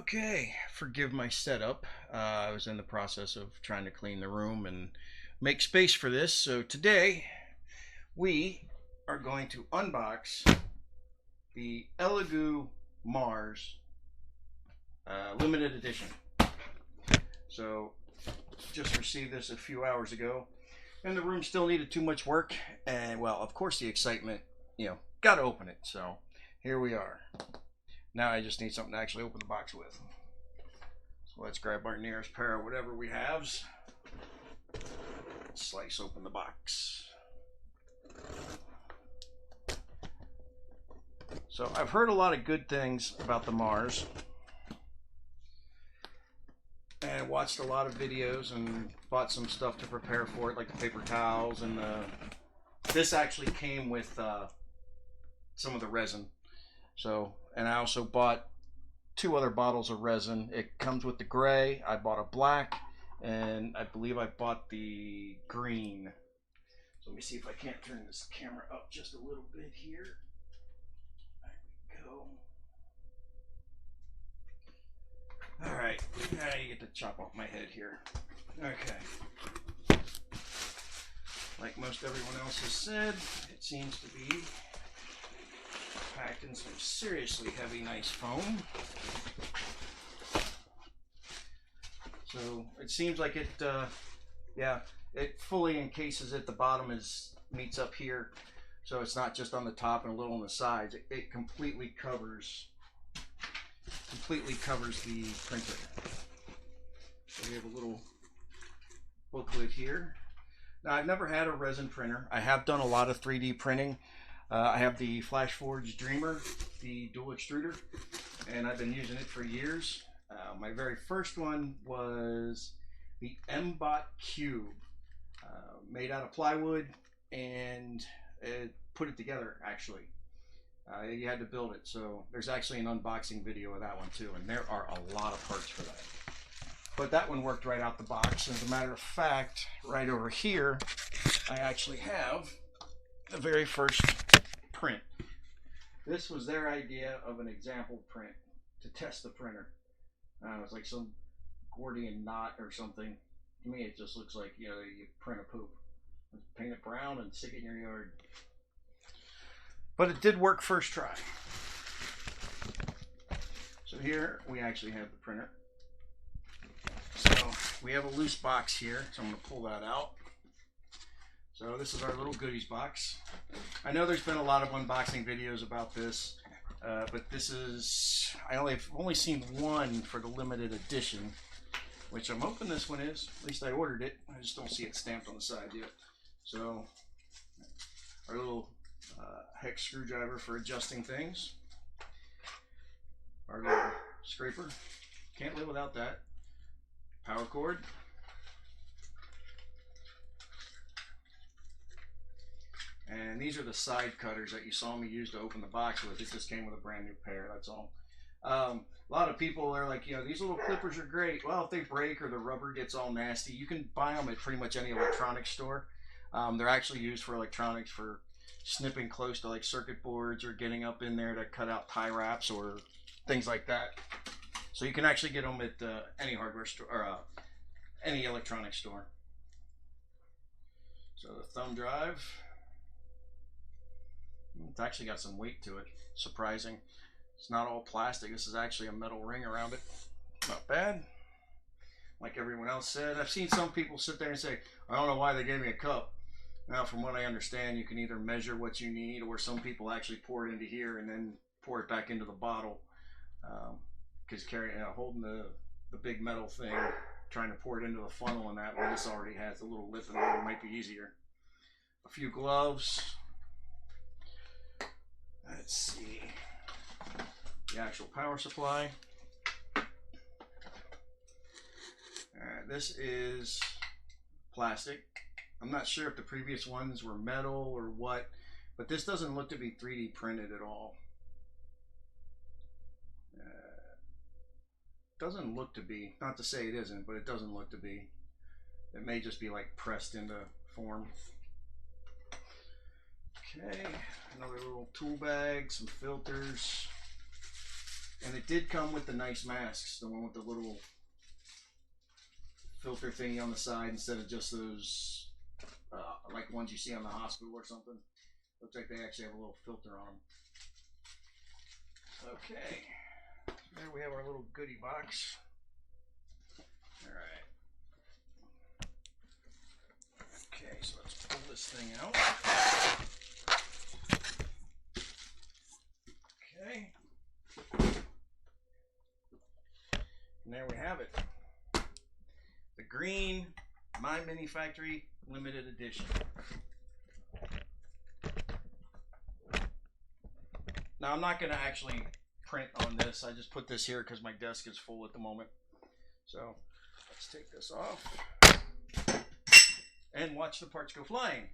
Okay, forgive my setup. I was in the process of trying to clean the room and make space for this. So today we are going to unbox the Elegoo Mars limited edition. So just received this a few hours ago, and the room still needed too much work. And well, of course, the excitement, got to open it. So here we are. Now I just need something to actually open the box with. So let's grab our nearest pair of whatever we have. Slice open the box. So I've heard a lot of good things about the Mars, and watched a lot of videos and bought some stuff to prepare for it, like the paper towels, and this actually came with some of the resin. So, and I also bought 2 other bottles of resin. It comes with the gray. I bought a black, and I believe I bought the green. So let me see if I can't turn this camera up just a little bit here. There we go. All right, now you get to chop off my head here. Okay. Like most everyone else has said, it seems to be packed in some seriously heavy, nice foam. So it seems like it, it fully encases it. The bottom meets up here, so it's not just on the top and a little on the sides. It completely covers the printer. So we have a little booklet here. Now, I've never had a resin printer. I have done a lot of 3D printing. I have the FlashForge Dreamer, the dual extruder, and I've been using it for years. My very first one was the Mbot Cube, made out of plywood, and it put it together, actually. You had to build it, so there's actually an unboxing video of that one too, and there are a lot of parts for that. But that one worked right out the box. As a matter of fact, right over here, I actually have the very first print. This was their idea of an example print to test the printer. It's like some Gordian knot or something. To me, it just looks like, you print a poop. Paint it brown and stick it in your yard. But it did work first try. So here we actually have the printer. So we have a loose box here, so I'm going to pull that out. So this is our little goodies box. I know there's been a lot of unboxing videos about this, but this is, I've only seen one for the limited edition, which I'm hoping this one is. At least I ordered it. I just don't see it stamped on the side yet. So our little hex screwdriver for adjusting things. Our little scraper. Can't live without that. Power cord. And these are the side cutters that you saw me use to open the box with. It just came with a brand new pair, that's all. A lot of people are like, these little clippers are great. Well, if they break or the rubber gets all nasty, you can buy them at pretty much any electronics store. They're actually used for electronics, for snipping close to like circuit boards or getting up in there to cut out tie wraps or things like that. So you can actually get them at any hardware store or any electronics store. So the thumb drive. It's actually got some weight to it. Surprising. It's not all plastic. This is actually a metal ring around it. Not bad. Like everyone else said, I've seen some people sit there and say, I don't know why they gave me a cup. Now, from what I understand, you can either measure what you need, or some people actually pour it into here and then pour it back into the bottle. Because holding the big metal thing, trying to pour it into the funnel and that, well, this already has a little lip in there. It might be easier. A few gloves. Let's see. The actual power supply. This is plastic. I'm not sure if the previous ones were metal or what, but this doesn't look to be 3D printed at all. Doesn't look to be. Not to say it isn't, but it doesn't look to be. It may just be like pressed into form. Okay, another little tool bag, some filters. And it did come with the nice masks, the one with the little filter thingy on the side instead of just those like the ones you see on the hospital or something. Looks like they actually have a little filter on them. Okay, there we have our little goodie box. All right. Okay, so let's pull this thing out. Okay. And there we have it. The green My Mini Factory limited edition. Now I'm not going to actually print on this. I just put this here because my desk is full at the moment. So let's take this off and watch the parts go flying.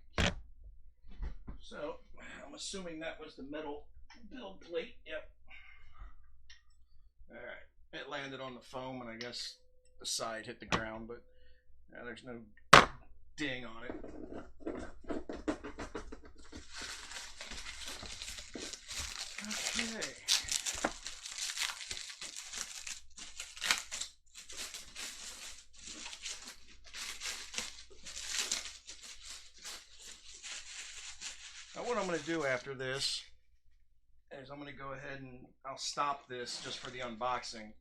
So I'm assuming that was the metal build plate. Yep. All right. It landed on the foam and I guess the side hit the ground, but there's no ding on it. Okay. Now what I'm going to do after this is I'm going to go ahead and I'll stop this just for the unboxing.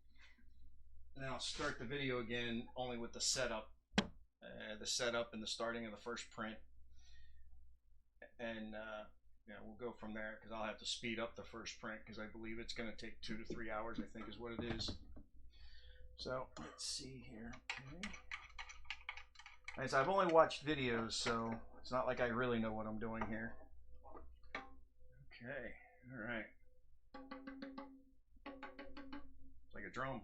And then I'll start the video again only with the setup and the starting of the first print. And yeah, we'll go from there because I'll have to speed up the first print because I believe it's going to take 2 to 3 hours, I think is what it is. So let's see here. Okay. As I've only watched videos, so it's not like I really know what I'm doing here. Okay, all right. It's like a drum.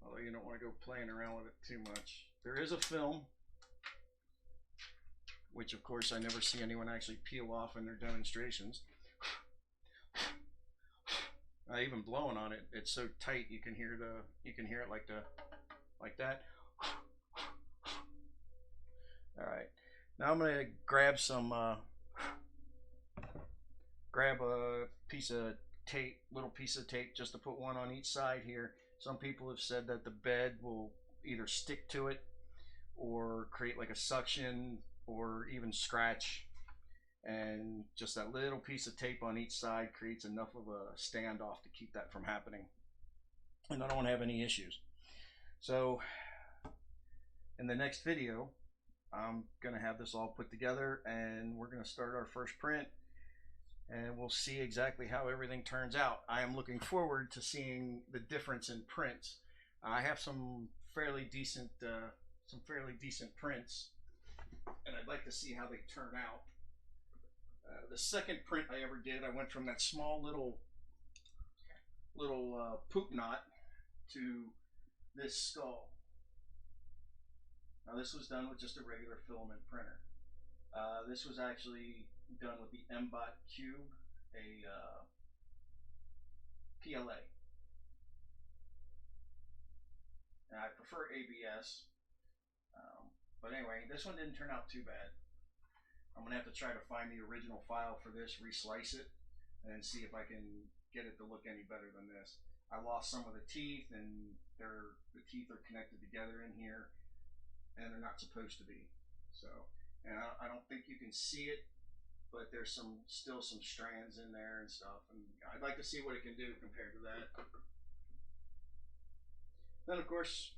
Although you don't want to go playing around with it too much. There is a film, which of course I never see anyone actually peel off in their demonstrations. Even blowing on it, it's so tight you can hear it like that. All right, now I'm gonna grab a piece of tape, little piece of tape, just to put one on each side here. Some people have said that the bed will either stick to it or create like a suction or even scratch, and just that little piece of tape on each side creates enough of a standoff to keep that from happening, and I don't have any issues. So in the next video I'm gonna have this all put together and we're gonna start our first print and we'll see exactly how everything turns out. I am looking forward to seeing the difference in prints. I have some fairly decent prints, and I'd like to see how they turn out. The second print I ever did, I went from that small little poop knot to this skull. Now this was done with just a regular filament printer. This was actually done with the Mbot Cube, a PLA. And I prefer ABS, but anyway, this one didn't turn out too bad. I'm gonna have to try to find the original file for this, reslice it, and see if I can get it to look any better than this. I lost some of the teeth, and the teeth are connected together in here, and they're not supposed to be. So, and I don't think you can see it, but there's still some strands in there and stuff, and I'd like to see what it can do compared to that. Then of course,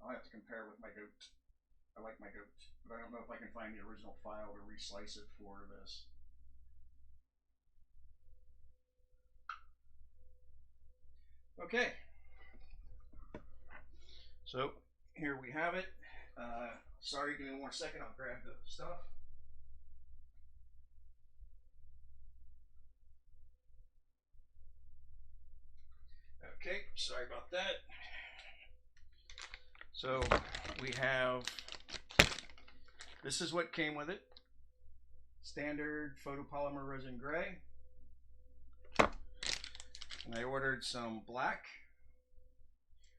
I'll have to compare with my goat. I like my goat, but I don't know if I can find the original file to reslice it for this. Okay, so here we have it. Sorry, give me 1 more second, I'll grab the stuff. Okay, sorry about that. So we have, this is what came with it. Standard photopolymer resin gray. And I ordered some black.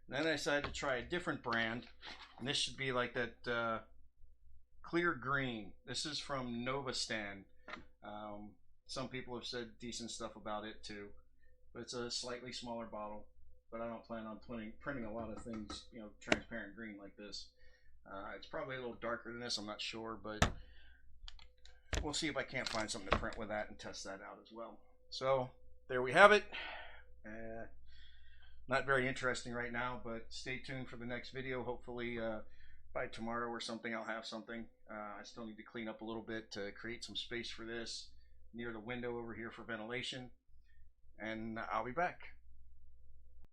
And then I decided to try a different brand. And this should be like that clear green. This is from Novastan. Some people have said decent stuff about it too. but it's a slightly smaller bottle. But I don't plan on printing a lot of things, you know, transparent green like this. It's probably a little darker than this, I'm not sure, but we'll see if I can't find something to print with that and test that out as well. So there we have it. Not very interesting right now, but stay tuned for the next video. Hopefully by tomorrow or something I'll have something. I still need to clean up a little bit to create some space for this near the window over here for ventilation, and I'll be back.